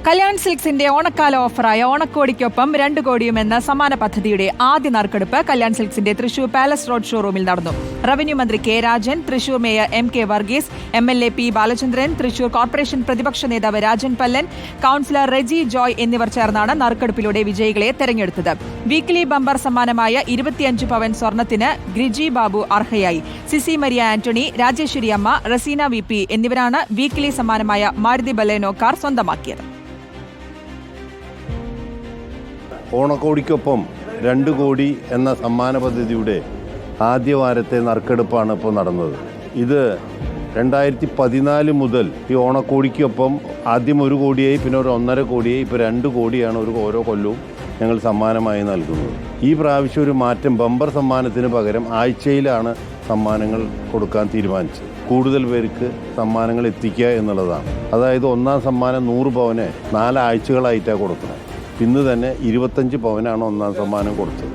കല്യാൺ സിൽക്സിന്റെ ഓണക്കാല ഓഫറായ ഓണക്കോടിക്കൊപ്പം 2 കോടിയും എന്ന സമാന പദ്ധതിയുടെ ആദ്യ നറുക്കെടുപ്പ് കല്യാൺ സിൽക്സിന്റെ തൃശൂർ പാലസ് റോഡ് ഷോറൂമിൽ നടന്നു. റവന്യൂ മന്ത്രി K Rajan, Thrissur mayor MK Varghese, MLA P Balachandran, Thrissur corporation പ്രതിപക്ഷ നേതാവ് രാജൻ പല്ലൻ, കൌൺസിലർ റെജി ജോയ് എന്നിവർ ചേർന്നാണ് നറുക്കെടുപ്പിലൂടെ വിജയികളെ തെരഞ്ഞെടുത്തത്. വീക്കിലി ബമ്പർ സമ്മാനമായ 25 പവൻ സ്വർണത്തിന് ഗ്രിജി ബാബു അർഹയായി. സിസി മരിയ ആന്റണി, രാജേശ്വരി അമ്മ, റസീന VP എന്നിവരാണ് വീക്കിലി സമ്മാനമായ മാരുതി ബലേനോ കാർ സ്വന്തമാക്കിയത്. ഓണക്കോടിക്കൊപ്പം 2 കോടി എന്ന സമ്മാന പദ്ധതിയുടെ ആദ്യ വാരത്തെ നറുക്കെടുപ്പാണ് ഇപ്പോൾ നടന്നത്. ഇത് 2014 മുതൽ ഈ ഓണക്കോടിക്കൊപ്പം ആദ്യം 1 കോടിയായി, പിന്നെ ഒരു 1.5 കോടിയായി, ഇപ്പോൾ 2 കോടിയാണ് ഓരോ കൊല്ലവും ഞങ്ങൾ സമ്മാനമായി നൽകുന്നത്. ഈ പ്രാവശ്യം ഒരു മാറ്റം, ബമ്പർ സമ്മാനത്തിന് പകരം ആഴ്ചയിലാണ് സമ്മാനങ്ങൾ കൊടുക്കാൻ തീരുമാനിച്ചത്. കൂടുതൽ പേർക്ക് സമ്മാനങ്ങൾ എത്തിക്കുക എന്നുള്ളതാണ്. അതായത് ഒന്നാം സമ്മാനം 100 പവന് 4 ആഴ്ചകളായിട്ടാണ് കൊടുക്കുന്നത്. ഇന്ന് തന്നെ 25 പവനാണ് ഒന്നാം സമ്മാനം കൊടുത്തത്.